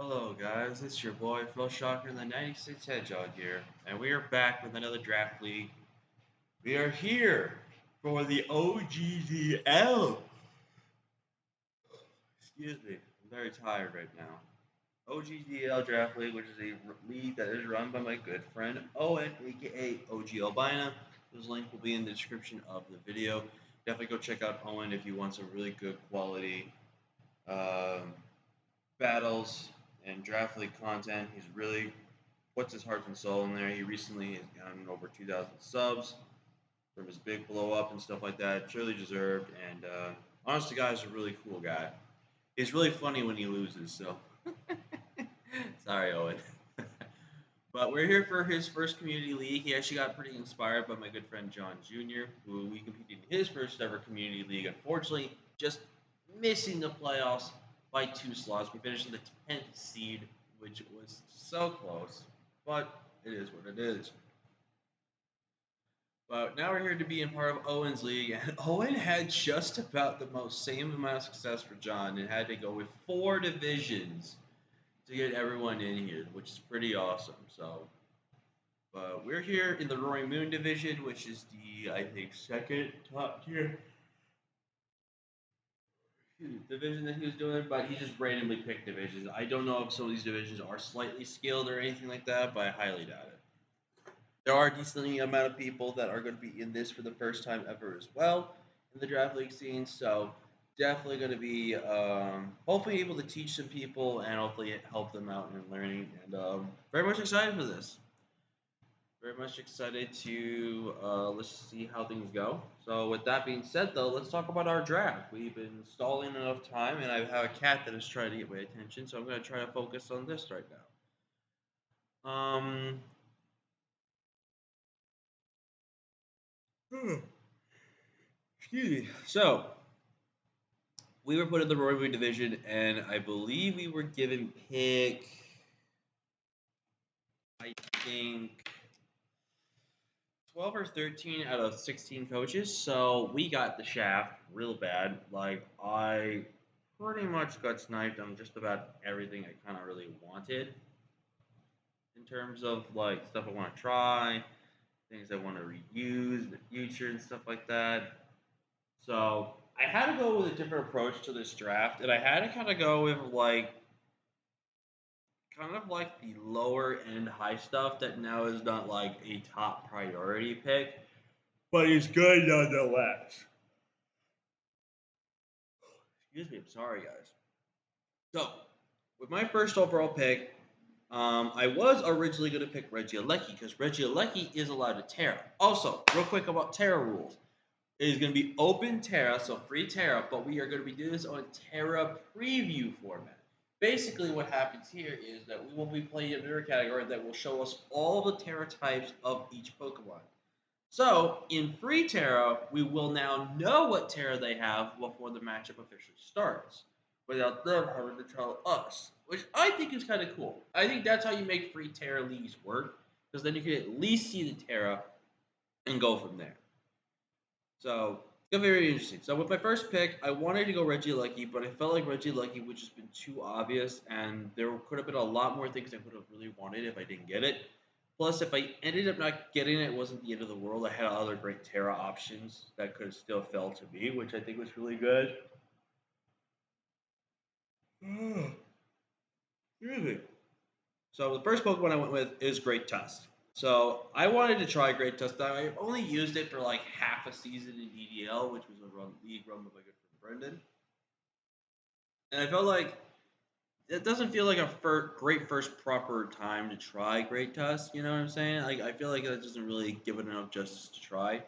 Hello guys, it's your boy Phil Shocker and the 96 Hedgehog here, and we are back with another draft league. We are here for the OGDL. Excuse me, I'm very tired right now. OGDL Draft League, which is a league that is run by my good friend Owen, aka OGalbina. His link will be in the description of the video. Definitely go check out Owen if you want some really good quality um, battles and draft league content. He's really puts his heart and soul in there. He recently has gotten over 2,000 subs from his big blow up and stuff like that. Truly deserved. And honestly, guys, a really cool guy. He's really funny when he loses. So sorry, Owen. But we're here for his first community league. He actually got pretty inspired by my good friend John Jr., who we competed in his first ever community league. Unfortunately, just missing the playoffs by 2 slots. We finished in the 10th seed, which was so close, but it is what it is. But now we're here to be in part of Owen's league, and Owen had just about the most same amount of success for John and had to go with 4 divisions to get everyone in here, which is pretty awesome. So, but we're here in the Roaring Moon division, which is the I think second top tier division that he was doing. But he just randomly picked divisions. I don't know if some of these divisions are slightly skilled or anything like that, but I highly doubt it. There are a decent amount of people that are going to be in this for the first time ever as well in the draft league scene. So definitely going to be hopefully able to teach some people and hopefully help them out in learning. And very much excited for this. Very much excited to let's see how things go. So with that being said, though, let's talk about our draft. We've been stalling enough time, and I have a cat that is trying to get my attention, so I'm going to try to focus on this right now. Excuse me. So we were put in the Roy Wood division, and I believe we were given pick. I think 12 or 13 out of 16 coaches. So we got the shaft real bad. Like I pretty much got sniped on just about everything I kind of really wanted in terms of like stuff I want to try, things I want to reuse in the future, and stuff like that. So I had to go with a different approach to this draft, and I had to kind of go with kind of like the lower end high stuff that now is not like a top priority pick, but is good nonetheless. Excuse me, I'm sorry, guys. So, with my first overall pick, I was originally going to pick Regieleki because Regieleki is allowed to Terra. Also, real quick about Terra rules. It is going to be open Terra, so free Terra, but we are going to be doing this on Terra preview format. Basically, what happens here is that we will be playing a mirror category that will show us all the Terra types of each Pokemon. So, in free Terra, we will now know what Terra they have before the matchup officially starts, without them having to tell us, which I think is kind of cool. I think that's how you make free Terra leagues work, because then you can at least see the Terra and go from there. So it's gonna be very interesting. So with my first pick, I wanted to go Regieleki, but I felt like Regieleki would just been too obvious, and there could have been a lot more things I would have really wanted if I didn't get it. Plus, if I ended up not getting it, it wasn't the end of the world. I had other great Terra options that could have still fell to me, which I think was really good. Excuse me. So the first Pokemon I went with is Great Tusk. So I wanted to try Great Tusk. I only used it for like half a season in EDL, which was a league run with my good friend Brendan. And I felt like it doesn't feel like a great first proper time to try Great Tusk. You know what I'm saying? Like I feel like that doesn't really give it enough justice to try.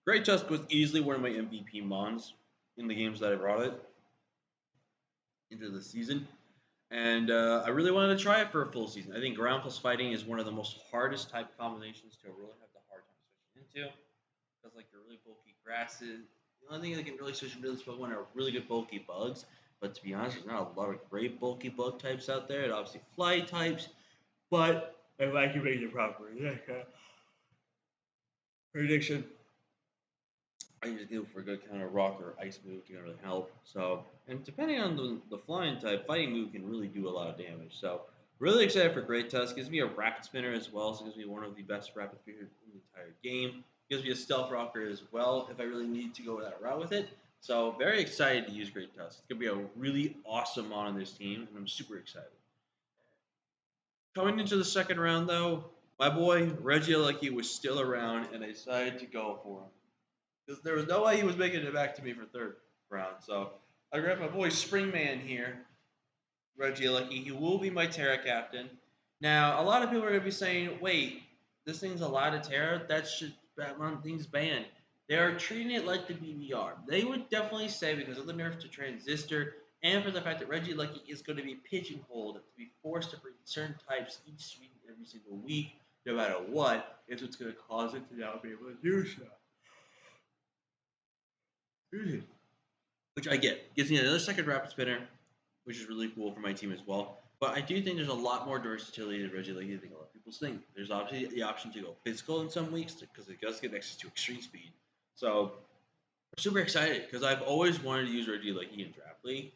Great Tusk was easily one of my MVP mons in the games that I brought it into the season. And I really wanted to try it for a full season. I think ground plus fighting is one of the most hardest type combinations to really have the hard time switching into. Because like your really bulky grasses, the only thing that can really switch really Pokemon are really good bulky bugs. But to be honest, there's not a lot of great bulky bug types out there. And obviously fly types, but if I can make the proper prediction, I just go for a good counter rock or ice move to really help. So, and depending on the flying type, fighting move can really do a lot of damage. So, really excited for Great Tusk. Gives me a rapid spinner as well, so it gives me one of the best rapid spinners in the entire game. Gives me a stealth rocker as well if I really need to go that route with it. So, very excited to use Great Tusk. It's gonna be a really awesome mod on this team, and I'm super excited. Coming into the second round, though, my boy Regieleki was still around, and I decided to go for him because there was no way he was making it back to me for third round. So I grabbed my boy Springman here, Regieleki. He will be my Terra captain. Now, a lot of people are going to be saying, wait, this thing's a lot of Terra? That should, that thing's banned. They are treating it like the BBR. They would definitely say, because of the nerf to Transistor, and for the fact that Regieleki is going to be pigeonholed to be forced to bring certain types each week, every single week, no matter what, is what's going to cause it to not be able to do so. Which I get. Gives me another second rapid spinner, which is really cool for my team as well. But I do think there's a lot more versatility to Regieleki than a lot of people think. There's obviously the option to go physical in some weeks because it does get access to extreme speed. So I'm super excited because I've always wanted to use Regieleki in draft league,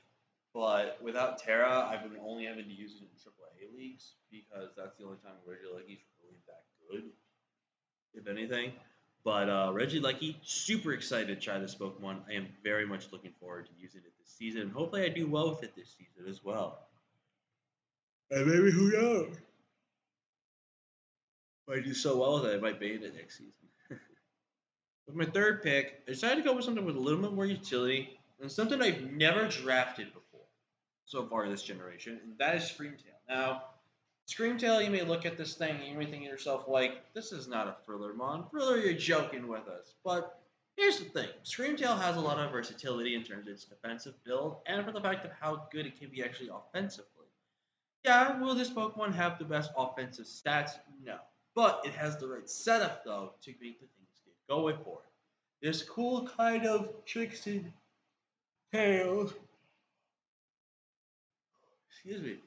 but without Terra, I've been only having to use it in AAA leagues because that's the only time Regieleki is really that good, if anything. But Regieleki, super excited to try this Pokemon. I am very much looking forward to using it this season. Hopefully, I do well with it this season as well. And maybe who knows? If I do so well with it, I might ban it next season. With my third pick, I decided to go with something with a little bit more utility and something I've never drafted before so far this generation, and that is Screamtail. Now, Screamtail, you may look at this thing and you may think to yourself, like, this is not a Thriller mon. Thriller, you're joking with us. But here's the thing. Screamtail has a lot of versatility in terms of its defensive build and for the fact of how good it can be actually offensively. Yeah, will this Pokemon have the best offensive stats? No. But it has the right setup, though, to make the things get going for it. There's cool kind of tricks and tales, excuse me,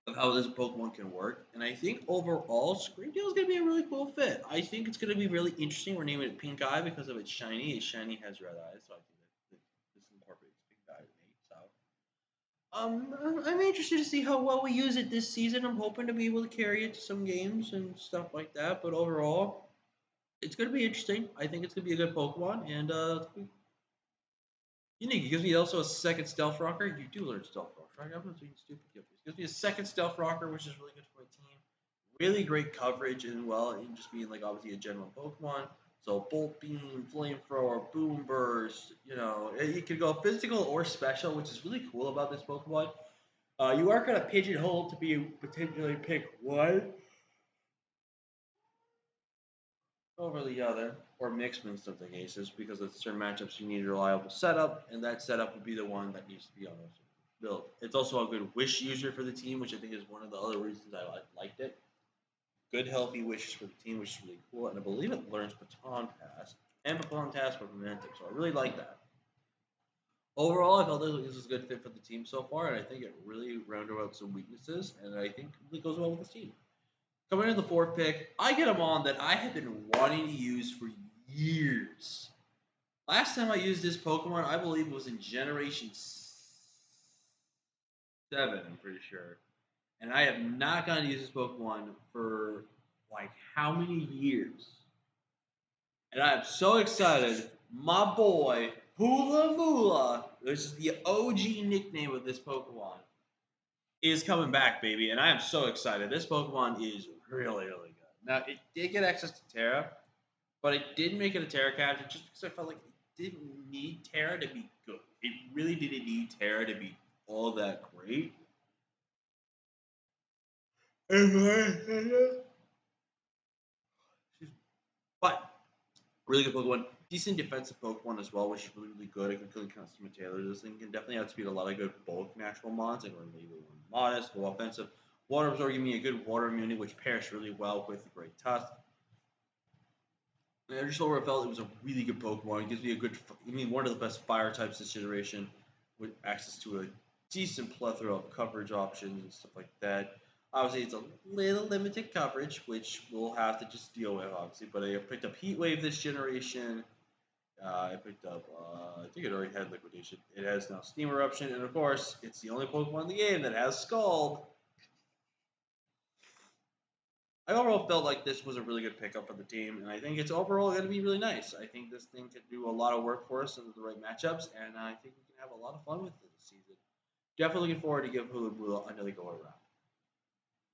of how this Pokemon can work. And I think overall, Screamtail is going to be a really cool fit. I think it's going to be really interesting. We're naming it Pink Eye because of its shiny. Its shiny has red eyes, so I think that this incorporates Pink Eye to me. So I'm interested to see how well we use it this season. I'm hoping to be able to carry it to some games and stuff like that. But overall, it's going to be interesting. I think it's going to be a good Pokemon, and it's gonna be unique. It gives me also a second Stealth Rocker. You do learn Stealth Rocker. Right? I'm not being stupid. It gives me a second Stealth Rocker, which is really good for my team. Really great coverage and well, and just being like obviously a general Pokemon. So Bolt Beam, Flamethrower, Boom Burst. You know, you can go physical or special, which is really cool about this Pokemon. You are going to pigeonhole to be potentially pick one over the other, or mix in some cases, because of certain matchups you need a reliable setup, and that setup would be the one that needs to be on this build. It's also a good wish user for the team, which I think is one of the other reasons I liked it. Good, healthy wishes for the team, which is really cool, and I believe it learns Baton Pass and Baton Pass with Momentum, so I really like that. Overall, I felt this was a good fit for the team so far, and I think it really rounded out some weaknesses, and I think it goes well with this team. Coming in the fourth pick, I get a mon that I have been wanting to use for years. Last time I used this Pokemon, I believe it was in Generation 7, I'm pretty sure. And I have not gotten to use this Pokemon for like how many years? And I am so excited. My boy, Hula Mula, which is the OG nickname of this Pokemon, is coming back, baby. And I am so excited. This Pokemon is really, really good. Now, it did get access to Terra, but I did make it a Terra captain just because I felt like it didn't need Terra to be good. It really didn't need Terra to be all that great. But really good Pokemon. Decent defensive Pokemon as well, which is really, really good. It can really custom tailor this thing. Can definitely outspeed a lot of good bulk natural mons, like maybe modest, low offensive. Water Absorb giving me a good water immunity, which pairs really well with the Great Tusk. And I just overall felt it was a really good Pokemon. It gives me a good, one of the best fire types this generation, with access to a decent plethora of coverage options and stuff like that. Obviously, it's a little limited coverage, which we'll have to just deal with, obviously. But I picked up Heat Wave this generation. I picked up, I think it already had Liquidation. It has now Steam Eruption, and of course, it's the only Pokemon in the game that has Scald. I overall felt like this was a really good pickup for the team, and I think it's overall going to be really nice. I think this thing could do a lot of work for us in the right matchups, and I think we can have a lot of fun with it this season. Definitely looking forward to give Hula Bula another go around.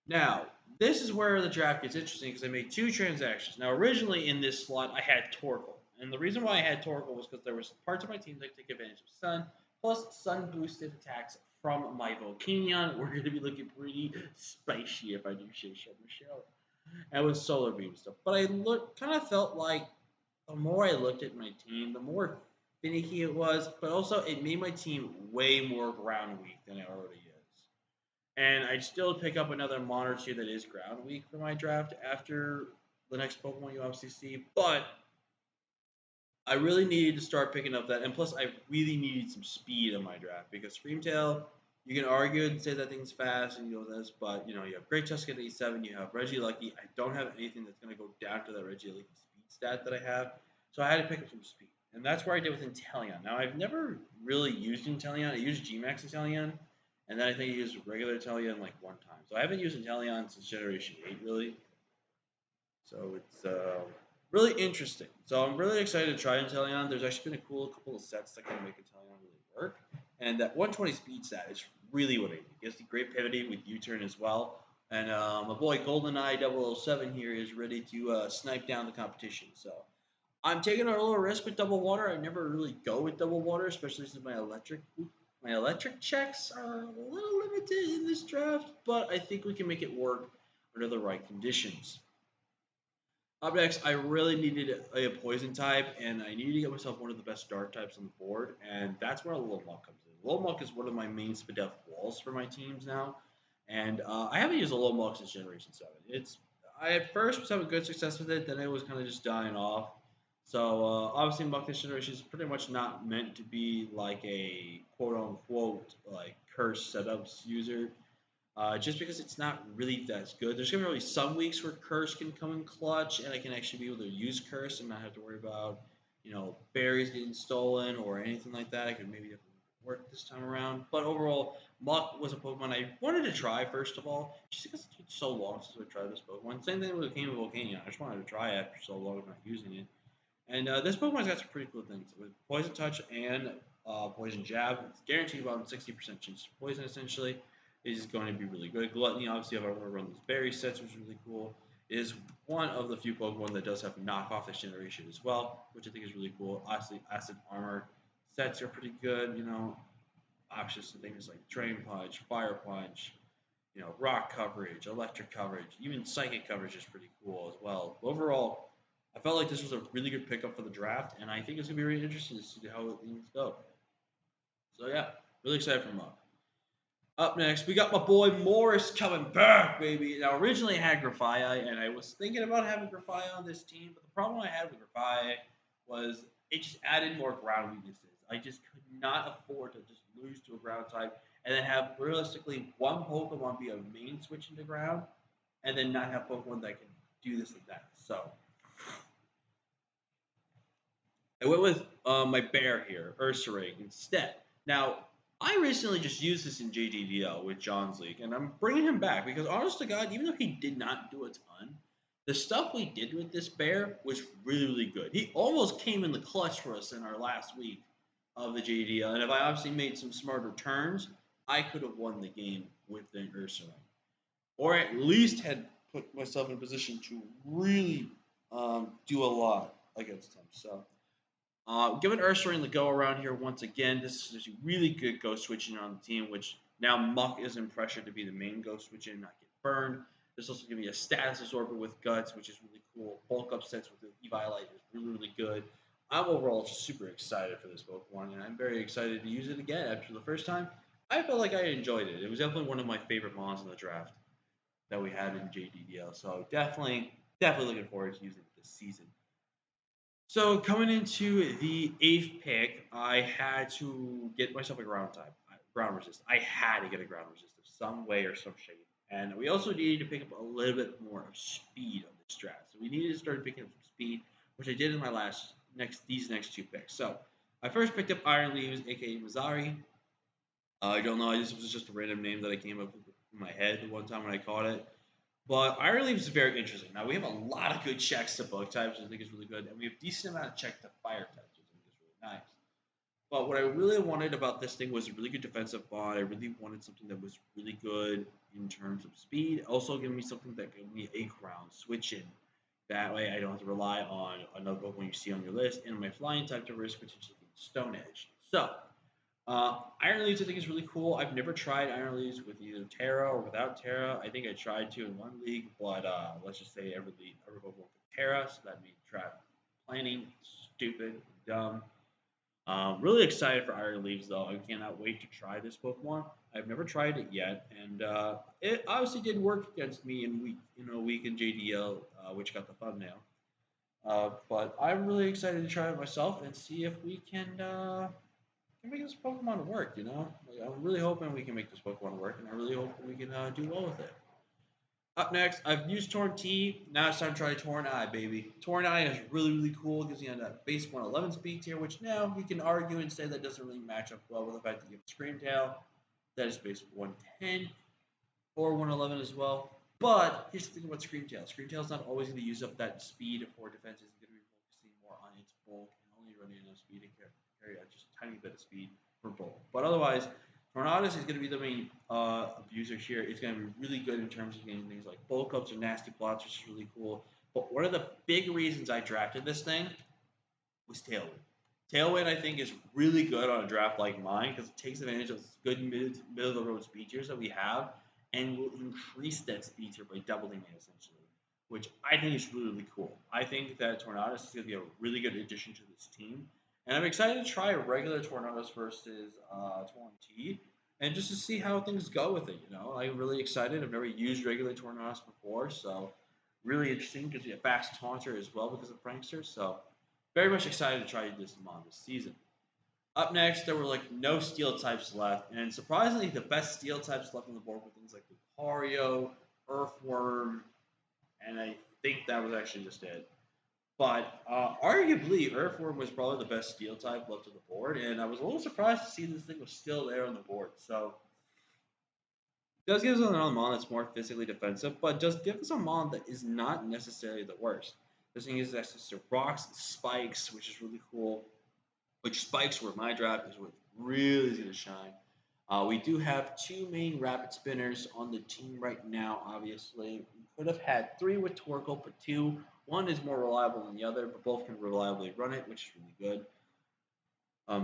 Now, this is where the draft gets interesting because I made two transactions. Now, originally in this slot, I had Torkoal. And the reason why I had Torkoal was because there was parts of my team that take advantage of Sun, plus Sun boosted attacks from my Volcanion. We're going to be looking pretty spicy if I do say so myself. And with Solar Beam stuff. But I kind of felt like the more I looked at my team, the more finicky it was, but also it made my team way more ground weak than it already is. And I'd still pick up another Mon or two that is ground weak for my draft after the next Pokemon you obviously see. But I really needed to start picking up that. And plus, I really needed some speed in my draft because Screamtail, you can argue and say that thing's fast and you know this, but you have Great Tusk at 87, you have Regieleki. I don't have anything that's going to go down to that Regieleki speed stat that I have. So I had to pick up some speed. And that's where I did with Inteleon. Now, I've never really used Inteleon. I used Gmax Inteleon. And then I think I used regular Inteleon like one time. So I haven't used Inteleon since Generation 8, really. So it's really interesting. So I'm really excited to try Inteleon. There's actually been a cool couple of sets that can make Inteleon really work. And that 120 speed stat is really what I need. It gives the great pivoting with U-turn as well. And my boy GoldenEye 007 here is ready to snipe down the competition. So I'm taking a little risk with double water. I never really go with double water, especially since my electric checks are a little limited in this draft, but I think we can make it work under the right conditions. Up next, I really needed a poison type, and I needed to get myself one of the best dark types on the board, and that's where Lilmuck comes in. Lilmuck is one of my main Spadef walls for my teams now, and I haven't used a Lilmuck since Generation 7. I at first was having good success with it, then it was kind of just dying off. So obviously, Muck this generation is pretty much not meant to be like a quote unquote like curse setups user. Just because it's not really that good. There's gonna be some weeks where Curse can come in clutch, and I can actually be able to use Curse and not have to worry about, berries getting stolen or anything like that. I could maybe have to work this time around. But overall, Muck was a Pokemon I wanted to try first of all, just because it took so long since I tried this Pokemon. Same thing with Game of Volcanion. I just wanted to try it after so long of not using it. And this Pokemon's got some pretty cool things with Poison Touch and Poison Jab. It's guaranteed about 60% chance to poison essentially. Is going to be really good. Gluttony, obviously, if I want to run those berry sets, which is really cool. It is one of the few Pokemon that does have knockoff this generation as well, which I think is really cool. Obviously, Acid Armor sets are pretty good. Options to things like Drain Punch, Fire Punch, Rock coverage, Electric coverage, even Psychic coverage is pretty cool as well. Overall, I felt like this was a really good pickup for the draft, and I think it's going to be really interesting to see how things go. So, yeah, really excited for Muck. Up next, we got my boy Morris coming back, baby. Now, originally I had Grafaiai, and I was thinking about having Grafaiai on this team, but the problem I had with Grafaiai was it just added more ground weaknesses. I just could not afford to just lose to a ground type and then have realistically one Pokemon be a main switch into ground, and then not have Pokemon that can do this and that. So, I went with my bear here, Ursaring, instead. Now, I recently just used this in JDDL with John's League, and I'm bringing him back because, honest to God, even though he did not do a ton, the stuff we did with this bear was really, really good. He almost came in the clutch for us in our last week of the JDDL, and if I obviously made some smarter turns, I could have won the game with the Ursaring. Or at least had put myself in a position to really do a lot against him. So, giving Ursaring the go around here once again. This is a really good ghost switching on the team, which now Muck isn't pressured to be the main ghost switching and not get burned. This also gives me a status absorber with Guts, which is really cool. Bulk up sets with the Eviolite is really, really good. I'm overall just super excited for this Pokemon, and I'm very excited to use it again after the first time. I felt like I enjoyed it. It was definitely one of my favorite mons in the draft that we had in JDDL. So definitely looking forward to using it this season. So coming into the 8th pick, I had to get myself a ground type, ground resist. I had to get a ground resist of some way or some shape. And we also needed to pick up a little bit more of speed on this draft. So we needed to start picking up some speed, which I did in my last these next two picks. So I first picked up Iron Leaves, aka Mazari. I don't know. This was just a random name that I came up with in my head one time when I caught it. But Iron Leaves is very interesting. Now we have a lot of good checks to bug types, which I think is really good, and we have a decent amount of check to fire types, which I think is really nice. But what I really wanted about this thing was a really good defensive bot. I really wanted something that was really good in terms of speed. Also, give me something that gave me a ground switch in. That way, I don't have to rely on another Pokemon you see on your list and my flying type to risk potentially being Stone Edge. So, Iron Leaves I think is really cool. I've never tried Iron Leaves with either Terra or without Terra. I think I tried to in one league, but let's just say every Pokemon with Terra, so that means trap planning, stupid, dumb. Really excited for Iron Leaves though. I cannot wait to try this Pokemon. I've never tried it yet, and it obviously did work against me in week in JDL, which got the thumbnail. But I'm really excited to try it myself and see if we can make this Pokemon work. Like, I'm really hoping we can make this Pokemon work, and I really hope we can do well with it. Up next, I've used Torn T. Now it's time to try Torn Eye, baby. Torn Eye is really, really cool. It gives you a base 111 speed tier, which now we can argue and say that doesn't really match up well with the fact that you have Scream Tail. That is base 110 or 111 as well. But here's the thing about Scream Tail. Scream Tail is not always going to use up that speed for defense. It's going to be focusing more on its bulk and only running enough speed to carry just a tiny bit of speed for bulk. But otherwise, Tornadus is going to be the main abuser here. It's going to be really good in terms of getting things like bulk ups or nasty plots, which is really cool. But one of the big reasons I drafted this thing was Tailwind. Tailwind, I think, is really good on a draft like mine because it takes advantage of good middle of the road speed tiers that we have and will increase that speed tier by doubling it essentially, which I think is really, really cool. I think that Tornadus is going to be a really good addition to this team. And I'm excited to try regular Tornadus versus Torn T, and just to see how things go with it. I'm really excited. I've never used regular Tornadus before, so really interesting because you have fast taunter as well because of Prankster. So very much excited to try this mod this season. Up next, there were like no steel types left, and surprisingly, the best steel types left on the board were things like Lucario, Earthworm, and I think that was actually just it. But arguably, Earthworm was probably the best steel type left on the board, and I was a little surprised to see this thing was still there on the board. So it does give us another mon that's more physically defensive, but does give us a mon that is not necessarily the worst. This thing has access to rocks and spikes, which is really cool. Which spikes were my draft is what really is going to shine. We do have two main rapid spinners on the team right now, obviously. We could have had three with Torkoal, but two. One is more reliable than the other, but both can reliably run it, which is really good.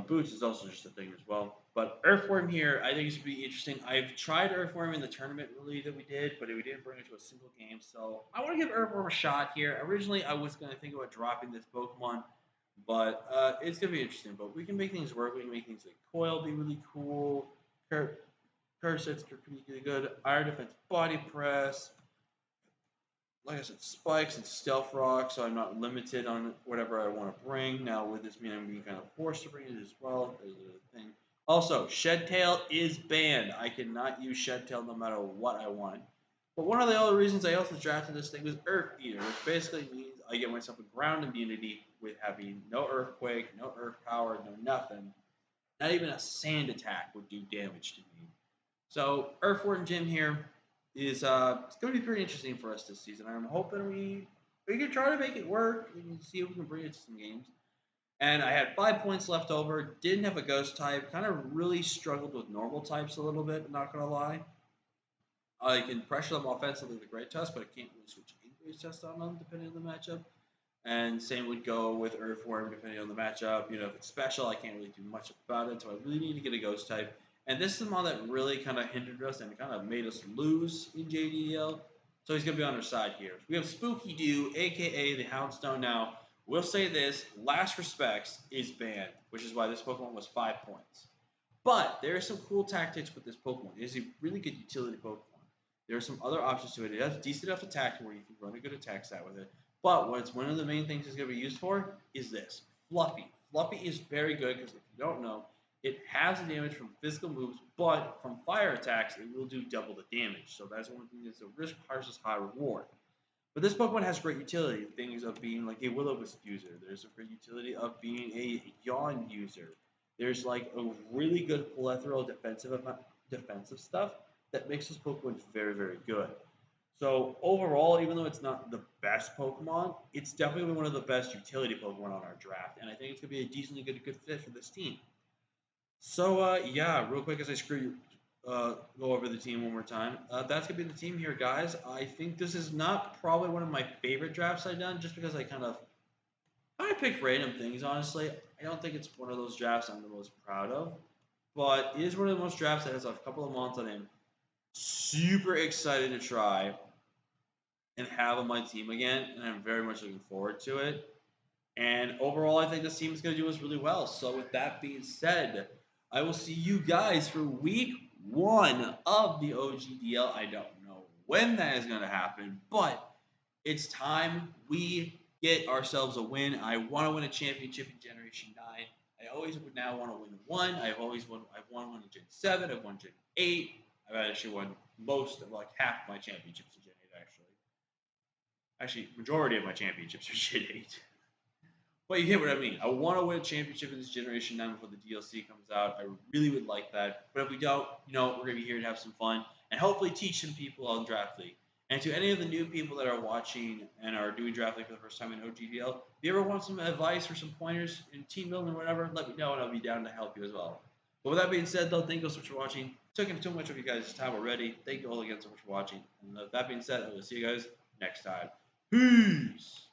Boots is also just a thing as well. But Earthworm here, I think is going to be interesting. I've tried Earthworm in the tournament really that we did, but we didn't bring it to a single game. So I want to give Earthworm a shot here. Originally, I was going to think about dropping this Pokemon, but it's going to be interesting. But we can make things work. We can make things like Coil be really cool. Curve sets could be really good. Iron Defense Body Press. Like I said, spikes and stealth rock, so I'm not limited on whatever I want to bring. Now, with this mean I'm being kind of forced to bring it as well. There's a thing. Also, Shed Tail is banned. I cannot use Shed Tail no matter what I want. But one of the other reasons I also drafted this thing was Earth Eater, which basically means I get myself a ground immunity with having no Earthquake, no Earth Power, no nothing. Not even a Sand attack would do damage to me. So, Earthworm Gym here is it's going to be pretty interesting for us this season. I'm hoping we can try to make it work. We can see if we can bring it to some games. And I had 5 points left over. Didn't have a ghost type. Kind of really struggled with normal types a little bit. I'm not gonna lie. I can pressure them offensively with a great test, but I can't really switch great test on them depending on the matchup. And same would go with Earthworm depending on the matchup. If it's special, I can't really do much about it. So I really need to get a ghost type. And this is the one that really kind of hindered us and kind of made us lose in JDL. So he's going to be on our side here. We have Spooky Doo, a.k.a. the Houndstone. Now, we'll say this, Last Respects is banned, which is why this Pokemon was 5 points. But there are some cool tactics with this Pokemon. It is a really good utility Pokemon. There are some other options to it. It has decent enough attack where you can run a good attack stat with it. But what's one of the main things it's going to be used for is this, Fluffy. Fluffy is very good because if you don't know, it has the damage from physical moves, but from fire attacks, it will do double the damage. So that's one thing that's a risk versus high reward. But this Pokemon has great utility. Things of being like a Will-O-Wisp user. There's a great utility of being a Yawn user. There's like a really good plethora of defensive stuff that makes this Pokemon very, very good. So overall, even though it's not the best Pokemon, it's definitely one of the best utility Pokemon on our draft, and I think it's gonna be a decently good fit for this team. So yeah, real quick as go over the team one more time. That's gonna be the team here, guys. I think this is not probably one of my favorite drafts I've done, just because I pick random things. Honestly, I don't think it's one of those drafts I'm the most proud of, but it is one of the most drafts that has a couple of months that I'm super excited to try and have on my team again, and I'm very much looking forward to it. And overall, I think this team is going to do us really well. So, with that being said, I will see you guys for week 1 of the OGDL. I don't know when that is going to happen, but it's time we get ourselves a win. I want to win a championship in Generation 9. I always would now want to win one. I've won one in Gen 7. I've won Gen 8. I've actually won most of like half my championships in Gen 8, actually, majority of my championships are Gen 8. But you get what I mean. I want to win a championship in this Generation 9 before the DLC comes out. I really would like that. But if we don't, we're going to be here to have some fun and hopefully teach some people on Draft League. And to any of the new people that are watching and are doing Draft League for the first time in OGDL, if you ever want some advice or some pointers in team building or whatever, let me know and I'll be down to help you as well. But with that being said, though, thank you so much for watching. Taking too much of you guys' time already. Thank you all again so much for watching. And with that being said, I will see you guys next time. Peace!